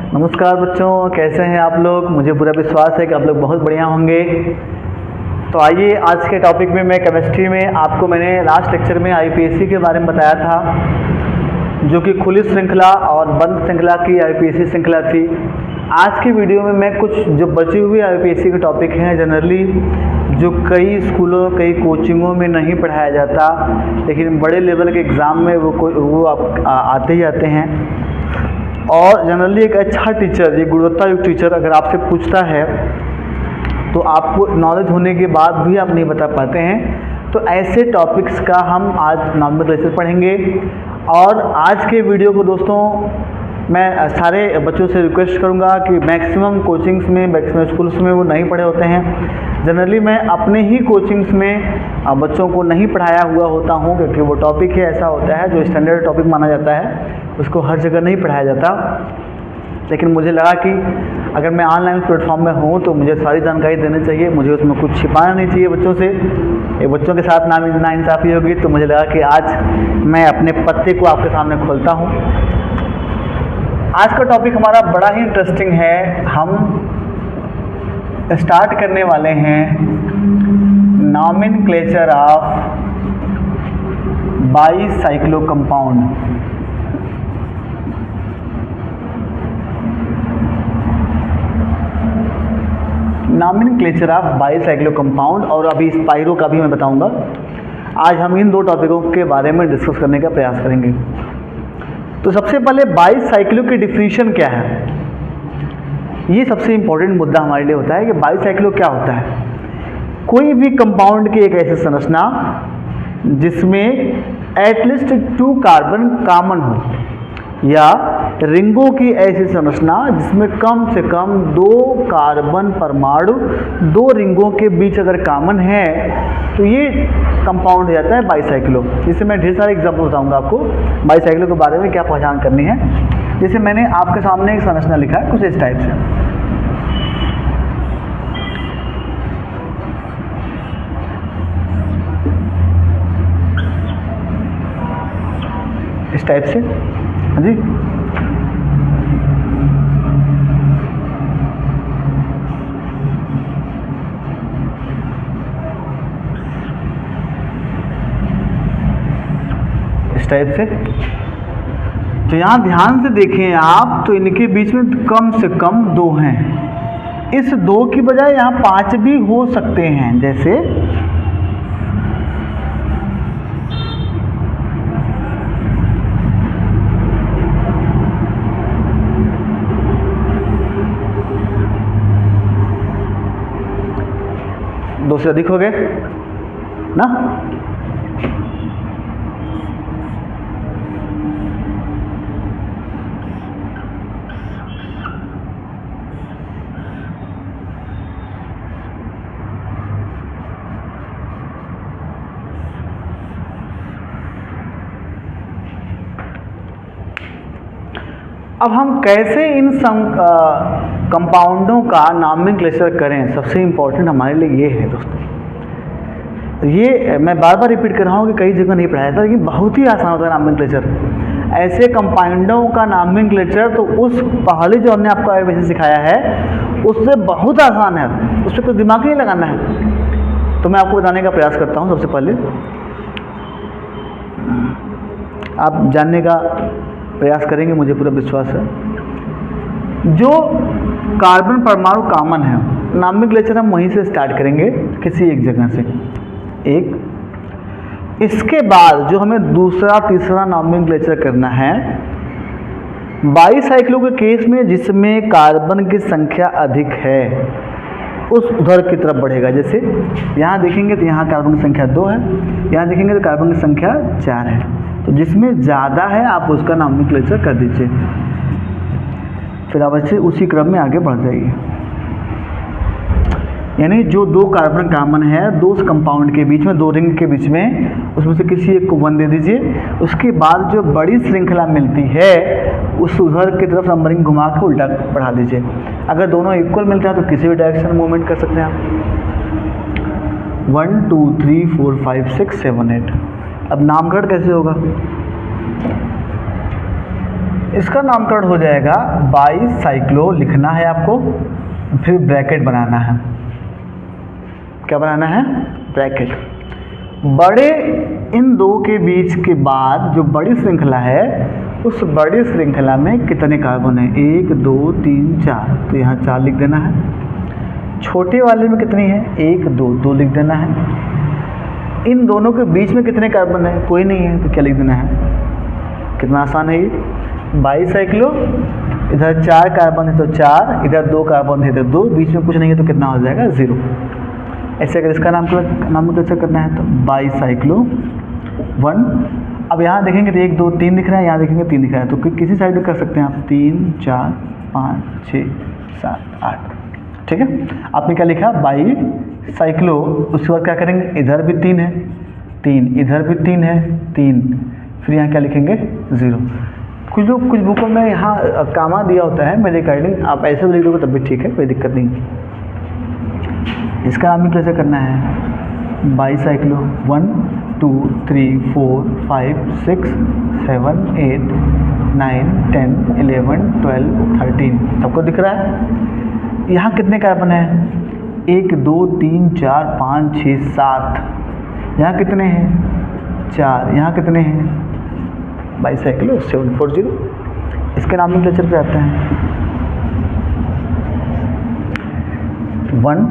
नमस्कार बच्चों, कैसे हैं आप लोग। मुझे पूरा विश्वास है कि आप लोग बहुत बढ़िया होंगे। तो आइए आज के टॉपिक में मैं केमिस्ट्री में आपको मैंने लास्ट लेक्चर में आईपीएससी के बारे में बताया था, जो कि खुली श्रृंखला और बंद श्रृंखला की आईपीएससी श्रृंखला थी। आज की वीडियो में मैं कुछ जो बची हुई आईपीएससी के टॉपिक हैं जनरली, जो कई स्कूलों कई कोचिंगों में नहीं पढ़ाया जाता, लेकिन बड़े लेवल के एग्ज़ाम में वो आते ही आते हैं। और जनरली एक अच्छा टीचर, एक गुणवत्तायुक्त टीचर अगर आपसे पूछता है तो आपको नॉलेज होने के बाद भी आप नहीं बता पाते हैं। तो ऐसे टॉपिक्स का हम आज नॉमेनक्लेचर पढ़ेंगे। और आज के वीडियो को दोस्तों मैं सारे बच्चों से रिक्वेस्ट करूंगा कि मैक्सिमम कोचिंग्स में, मैक्सिमम स्कूल्स में वो नहीं पढ़े होते हैं। जनरली मैं अपने ही कोचिंग्स में बच्चों को नहीं पढ़ाया हुआ होता हूं, क्योंकि वो टॉपिक ही ऐसा होता है जो स्टैंडर्ड टॉपिक माना जाता है, उसको हर जगह नहीं पढ़ाया जाता। लेकिन मुझे लगा कि अगर मैं ऑनलाइन प्लेटफॉर्म में हूँ तो मुझे सारी जानकारी देनी चाहिए, मुझे उसमें कुछ छिपाना नहीं चाहिए बच्चों से। ये बच्चों के साथ नाइंसाफ़ी होगी, तो मुझे लगा कि आज मैं अपने पत्ते को आपके सामने खोलता हूँ। आज का टॉपिक हमारा बड़ा ही इंटरेस्टिंग है। हम स्टार्ट करने वाले हैं nomenclature of bicyclo compound. Nomenclature of bicyclo compound, और अभी स्पाइरो का भी मैं बताऊंगा। आज हम इन दो टॉपिकों के बारे में डिस्कस करने का प्रयास करेंगे। तो सबसे पहले बाईसाइक्लो की डिफिनीशन क्या है, ये सबसे इंपॉर्टेंट मुद्दा हमारे लिए होता है कि बाईसाइक्लो क्या होता है। कोई भी कंपाउंड की एक ऐसी संरचना जिसमें एटलीस्ट 2 कार्बन कॉमन हो, या रिंगों की ऐसी संरचना जिसमें कम से कम 2 कार्बन परमाणु 2 रिंगों के बीच अगर कॉमन है, तो ये कंपाउंड हो जाता है बाईसाइक्लो। जिससे मैं ढेर सारे एग्जाम्पल बताऊंगा आपको बाईसाइक्लो के बारे में क्या पहचान करनी है। जैसे मैंने आपके सामने एक संरचना लिखा है कुछ इस टाइप से, इस टाइप से। हाँ जी, इस टाइप से। तो यहाँ ध्यान से देखें आप, तो इनके बीच में कम से कम 2 हैं। इस 2 की बजाय यहाँ 5 भी हो सकते हैं। जैसे दो से अधिक हो गए ना। अब हम कैसे इन कंपाउंडों का नॉमेनक्लेचर करें, सबसे इम्पोर्टेंट हमारे लिए ये है दोस्तों। ये मैं बार बार रिपीट कर रहा हूँ कि कई जगह नहीं पढ़ाया था, लेकिन बहुत ही आसान होता है नॉमेनक्लेचर। ऐसे कंपाउंडों का नॉमेनक्लेचर तो उस पहले जो हमने आपको वैसे सिखाया है उससे बहुत आसान है, उस पर कोई दिमाग नहीं लगाना है। तो मैं आपको बताने का प्रयास करता हूँ। सबसे पहले आप जानने का प्रयास करेंगे, मुझे पूरा विश्वास है। जो कार्बन परमाणु कॉमन है, नॉमेनक्लेचर हम वहीं से स्टार्ट करेंगे, किसी एक जगह से। एक इसके बाद जो हमें दूसरा तीसरा नॉमेनक्लेचर करना है बाईसाइक्लो के केस में, जिसमें कार्बन की संख्या अधिक है, उस उधर की तरफ बढ़ेगा। जैसे यहाँ देखेंगे तो यहाँ कार्बन की संख्या 2 है, यहाँ देखेंगे तो कार्बन की संख्या 4 है। तो जिसमें ज़्यादा है आप उसका नॉमेनक्लेचर कर दीजिए, फिर आप अच्छे उसी क्रम में आगे बढ़ जाइए। यानी जो 2 कार्बन कॉमन है 2 कंपाउंड के बीच में, 2 रिंग के बीच में, उसमें से किसी एक को 1 दे दीजिए। उसके बाद जो बड़ी श्रृंखला मिलती है उस उधर की तरफ नंबरिंग घुमा के उल्टा बढ़ा दीजिए। अगर दोनों इक्वल मिलते हैं तो किसी भी डायरेक्शन में मूवमेंट कर सकते हैं आप। 1 2 3 4 5 6 7 8। अब नामकरण कैसे होगा? इसका नामकरण हो जाएगा बाईसाइक्लो, लिखना है आपको, फिर ब्रैकेट बनाना है। क्या बनाना है? ब्रैकेट। बड़े इन दो के बीच के बाद जो बड़ी श्रृंखला है, उस बड़ी श्रृंखला में कितने कार्बन है? 1 2 3 4, तो यहाँ 4 लिख देना है। छोटे वाले में कितनी है? 1 2, 2 लिख देना है। इन दोनों के बीच में कितने कार्बन है? कोई नहीं है, तो क्या लिख देना है? कितना आसान है ये। बाईसाइक्लो, इधर 4 कार्बन है तो 4, इधर 2 कार्बन है तो 2, बीच में कुछ नहीं है तो कितना हो जाएगा? 0। ऐसे अगर इसका नाम कैसे करना है तो बाईसाइक्लो 1। अब यहाँ देखेंगे तो 1 2 3 दिख रहा है, यहाँ देखेंगे 3 दिख रहा है, तो किसी साइड में कर सकते हैं आप, 3 4 5 6 7 8। ठीक है, आपने क्या लिखा? बाईसाइक्लो। उसके बाद क्या करेंगे? इधर भी 3 है, 3, इधर भी 3 है, 3, फिर यहाँ क्या लिखेंगे? 0। कुछ बुकों में यहाँ कामा दिया होता है, मेरे अकॉर्डिंग आप ऐसे भी लिख दोगे तब भी ठीक है, कोई दिक्कत नहीं। इसका नाम भी कैसे करना है? बाईसाइक्लो 1 2 3 4 5 6 7 8 9 10 11 12 13। सबको दिख रहा है? यहाँ कितने कार्बन है? 1 2 3 4 5 6 7। यहाँ कितने हैं? 4। यहाँ कितने हैं? बाईसाइक्लो 740। इसके नॉमेनक्लेचर पे आता है 1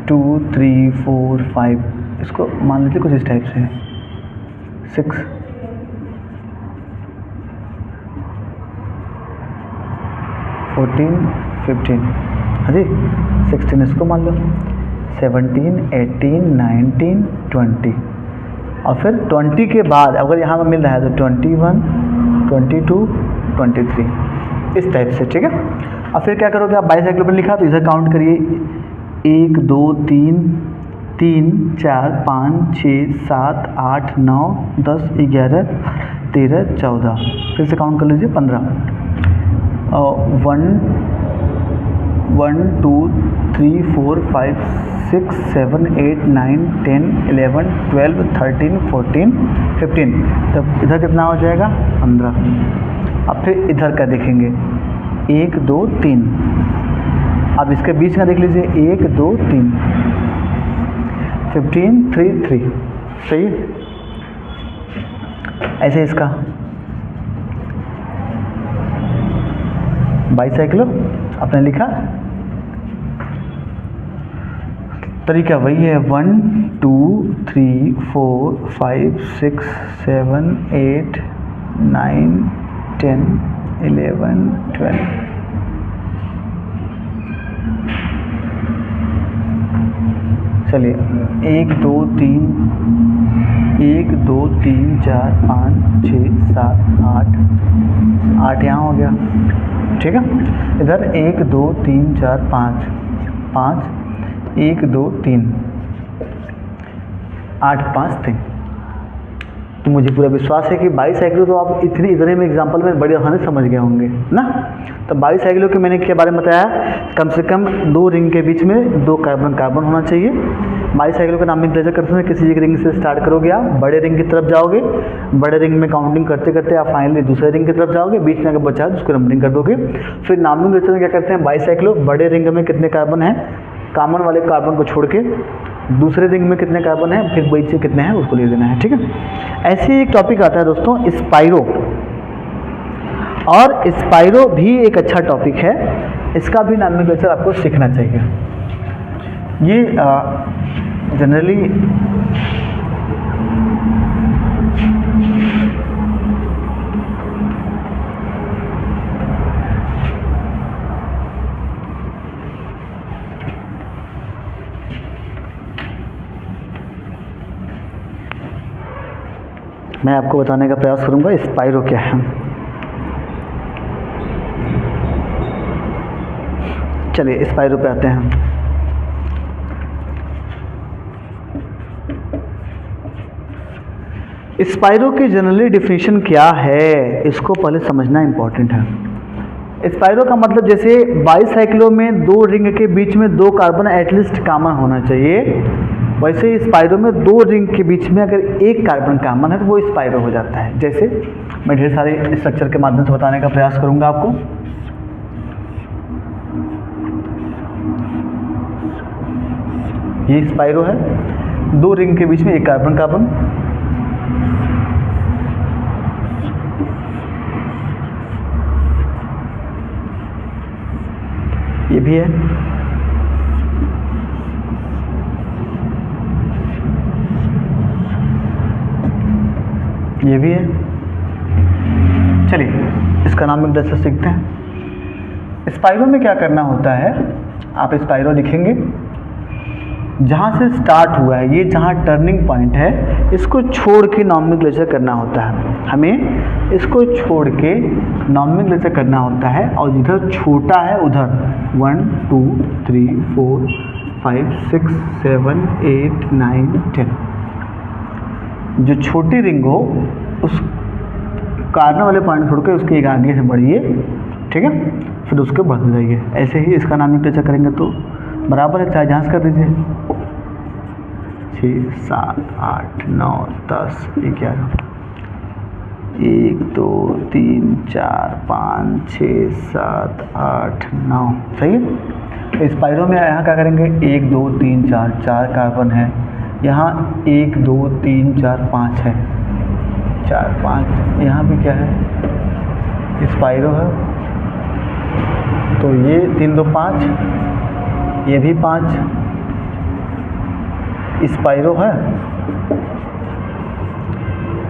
2 3 4 5, इसको मान लेते कुछ इस टाइप से, 6 14 15, हाँ जी 16, इसको मान लो 17 18 19 20, और फिर 20 के बाद अगर यहाँ में मिल रहा है तो 21 22 23, इस टाइप से। ठीक है, और फिर क्या करोगे आप? बाईसाइक्लो पर लिखा तो इधर काउंट करिए, 1 2 3 3 4 5 6 7 8 9 10 11 13 14, फिर से काउंट कर लीजिए 15, 1 1 2 3 4 5 6 7 8 9 10 11 12 13 14 15, तब इधर कितना हो जाएगा? 15। अब फिर इधर का देखेंगे 1 2 3, अब इसके बीच में देख लीजिए 1 2 3 15 3 3, सही है। ऐसे इसका बाईसाइक्लो आपने लिखा, तरीका वही है, 1 2 3 4 5 6 7 8 9 10 11 12। चलिए 1 2 3 1 2 3 4 5 6 7 8 8 यहाँ हो गया। ठीक है, इधर 1 2 3 4 5 5 1 2 3 8 5 3। तो मुझे पूरा विश्वास है कि बाईसाइक्लो तो आप इतने में एग्जांपल में बड़ी आसानी से समझ गए होंगे ना। तो बाईसाइक्लो के मैंने क्या बारे में बताया, कम से कम 2 रिंग के बीच में 2 कार्बन होना चाहिए। बाईसाइक्लो का नॉमेनक्लेचर करते समय किसी एक रिंग से स्टार्ट करोगे, आप बड़े रिंग की तरफ जाओगे, बड़े रिंग में काउंटिंग करते करते आप फाइनली दूसरे रिंग की तरफ जाओगे, बीच में अगर बचा तो उसको नंबरिंग कर दोगे। फिर नॉमेनक्लेचर में क्या करते हैं, बाईसाइक्लो बड़े रिंग में कितने कार्बन हैं, कॉमन वाले कार्बन को छोड़ के दूसरे रिंग में कितने कार्बन हैं, फिर बीच से कितने हैं उसको ले देना है। ठीक है, ऐसे ही एक टॉपिक आता है दोस्तों स्पाइरो, और स्पाइरो भी एक अच्छा टॉपिक है, इसका भी नॉमेनक्लेचर आपको सीखना चाहिए। ये जनरली मैं आपको बताने का प्रयास करूंगा स्पाइरो क्या है। चलिए स्पाइरो पे आते हैं। स्पाइरो की जनरली डिफिनीशन क्या है, इसको पहले समझना इंपॉर्टेंट है। स्पाइरो का मतलब जैसे बाईसाइक्लो में 2 रिंग के बीच में 2 कार्बन एटलीस्ट कॉमन होना चाहिए, वैसे ही स्पाइरो में 2 रिंग के बीच में अगर एक कार्बन कॉमन है तो वो स्पाइरो हो जाता है। जैसे मैं ढेर सारे स्ट्रक्चर के माध्यम से बताने का प्रयास करूंगा आपको। ये स्पाइरो है, 2 रिंग के बीच में एक कार्बन कार्बन। ये भी है, ये भी है। चलिए इसका नाम एक जैसे सीखते हैं। स्पाइरो में क्या करना होता है, आप स्पाइरो लिखेंगे, जहाँ से स्टार्ट हुआ है, ये जहाँ टर्निंग पॉइंट है, इसको छोड़ के नॉमेनक्लेचर करना होता है। हमें इसको छोड़ के नॉमेनक्लेचर करना होता है, और जिधर छोटा है उधर 1 2 3 4 5 6 7 8 9 10, जो छोटी रिंग हो उस कार्नर वाले पॉइंट छोड़ के उसके एक आगे से बढ़िए, ठीक है, फिर उसके बढ़ते जाइए। ऐसे ही इसका नॉमेनक्लेचर करेंगे तो बराबर है, चाहे जांच कर दीजिए। 6 7 8 9 10 11 1 2 3 4 5 6 7 8 9, सही है। तो स्पाइरो में यहाँ क्या करेंगे, 1 2 3 4 कार्बन है, यहाँ 1 2 3 4 5 है, 4 5, यहाँ भी क्या है, स्पाइरो है, तो ये 3 2 5, ये भी 5 स्पाइरो है,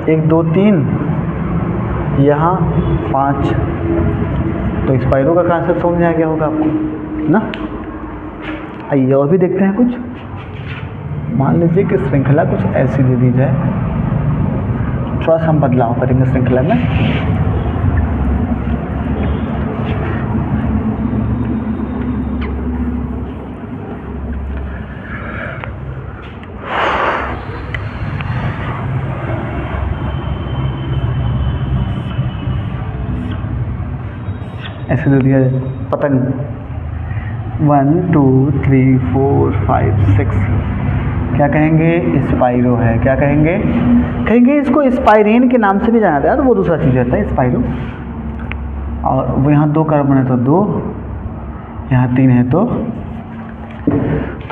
1 2 3, यहाँ 5, तो स्पाइरो का कॉन्सेप्ट समझ में आ गया होगा आपको ना। आइए और भी देखते हैं कुछ। मान लीजिए कि श्रृंखला कुछ ऐसी दे दी जाए, थोड़ा सा हम बदलाव करेंगे श्रृंखला में। ऐसे दे दिया जाए पतंग, 1 2 3 4 5 6, क्या कहेंगे, स्पाइरो है। क्या कहेंगे, कहेंगे इसको स्पाइरेन के नाम से भी जाना जाता है, तो वो दूसरा चीज़ रहता है स्पाइरो। और वो यहाँ 2 कार्बन है तो 2, यहाँ 3 है तो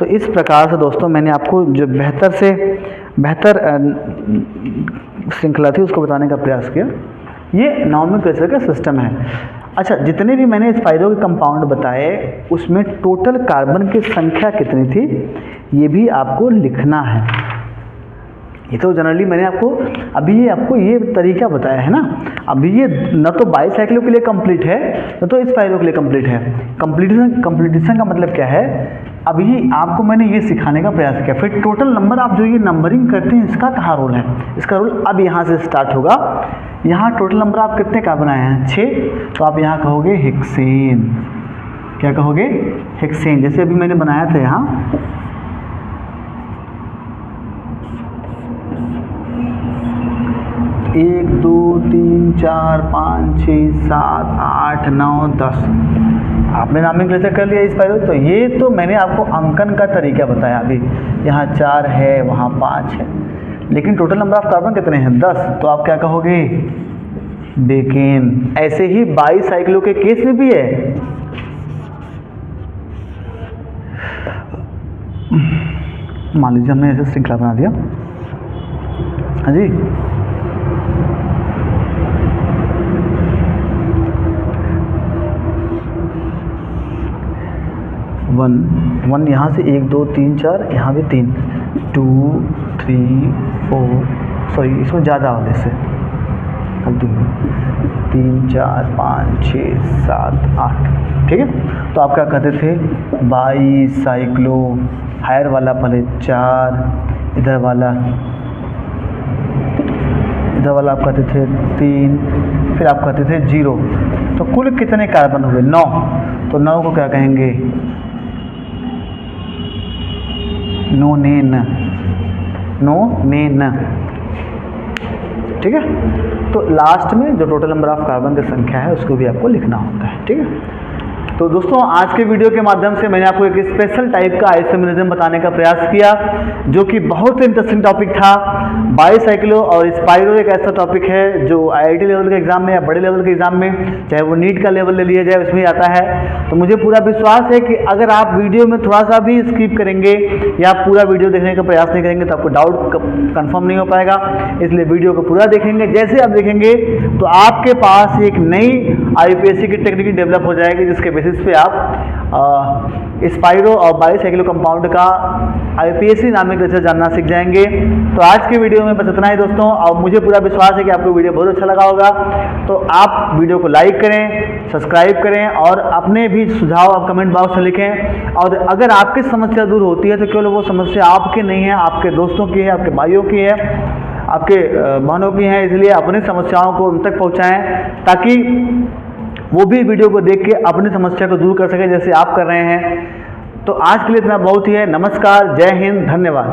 इस प्रकार से दोस्तों मैंने आपको जो बेहतर से बेहतर श्रृंखला थी उसको बताने का प्रयास किया। ये नॉमेनक्लेचर का सिस्टम है। अच्छा, जितने भी मैंने स्पाइरो के कंपाउंड बताए उसमें टोटल कार्बन की संख्या कितनी थी ये भी आपको लिखना है। ये तो जनरली मैंने आपको ये तरीका बताया है ना। अभी ये न तो बाईसाइक्लो के लिए कंप्लीट है न तो स्पाइरो के लिए कंप्लीट है। कंप्लीटेशन का मतलब क्या है, अभी आपको मैंने ये सिखाने का प्रयास किया। फिर टोटल नंबर आप जो ये नंबरिंग करते हैं इसका कहाँ रोल है, इसका रोल अब यहाँ से स्टार्ट होगा। यहाँ टोटल नंबर आप कितने का बनाए हैं, 6, तो आप यहाँ कहोगे हेक्सेन। क्या कहोगे, हेक्सेन। जैसे अभी मैंने बनाया था यहाँ 1 2 3 4 5 6 7 8 9 10, आपने नॉमेनक्लेचर कर लिया स्पाइरो। तो ये तो मैंने आपको अंकन का तरीका बताया। अभी यहाँ 4 है, वहाँ 5 है, लेकिन टोटल नंबर ऑफ कार्बन कितने हैं, 10, तो आप क्या कहोगे, डेकेन। ऐसे ही बाईसाइक्लो के केस में भी है। मान लीजिए हमने ऐसे श्रृंखला बना दिया, हाँ जी, वन यहाँ से 1 2 3 4, यहाँ भी 3 2 3 4, सॉरी इसमें ज़्यादा वाले से 3 4 5 6 7 8, ठीक है। तो आप क्या कहते थे, बाईसाइक्लो। हायर वाला पहले 4, इधर वाला आप कहते थे 3, फिर आप कहते थे 0। तो कुल कितने कार्बन हुए, 9। तो 9 को क्या कहेंगे, नोनेन। ठीक है। तो लास्ट में जो टोटल नंबर ऑफ कार्बन की संख्या है उसको भी आपको लिखना होता है, ठीक है। तो दोस्तों आज के वीडियो के माध्यम से मैंने आपको एक स्पेशल टाइप का आइसोमेरिज्म बताने का प्रयास किया, जो कि बहुत इंटरेस्टिंग टॉपिक था। बाईसाइक्लो और स्पाइरो एक ऐसा टॉपिक है जो IIT लेवल के एग्जाम में या बड़े लेवल के एग्जाम में, चाहे वो नीट का लेवल ले लिया जाए, उसमें आता है। तो मुझे पूरा विश्वास है कि अगर आप वीडियो में थोड़ा सा भी स्किप करेंगे या पूरा वीडियो देखने का प्रयास नहीं करेंगे तो आपको डाउट कंफर्म नहीं हो पाएगा। इसलिए वीडियो को पूरा देखेंगे। जैसे आप देखेंगे तो आपके पास एक नई IUPAC की टेक्निक डेवलप हो जाएगी, जिसके बेसिस पे आप स्पाइरो और बाईसाइक्लो कंपाउंड का IUPAC नामक लेक्चर जानना सीख जाएंगे। तो आज के वीडियो में बस इतना ही दोस्तों, और मुझे पूरा विश्वास है कि आपको वीडियो बहुत अच्छा लगा होगा। तो आप वीडियो को लाइक करें, सब्सक्राइब करें और अपने भी सुझाव आप कमेंट बॉक्स में लिखें। और अगर आपकी समस्या दूर होती है तो केवल वो समस्या आपकी नहीं है, आपके दोस्तों की है, आपके भाइयों की है, आपके बहनों की हैं। इसलिए अपनी समस्याओं को उन तक पहुंचाएं ताकि वो भी वीडियो को देख के अपनी समस्या को दूर कर सकें, जैसे आप कर रहे हैं। तो आज के लिए इतना बहुत ही है। नमस्कार, जय हिंद, धन्यवाद।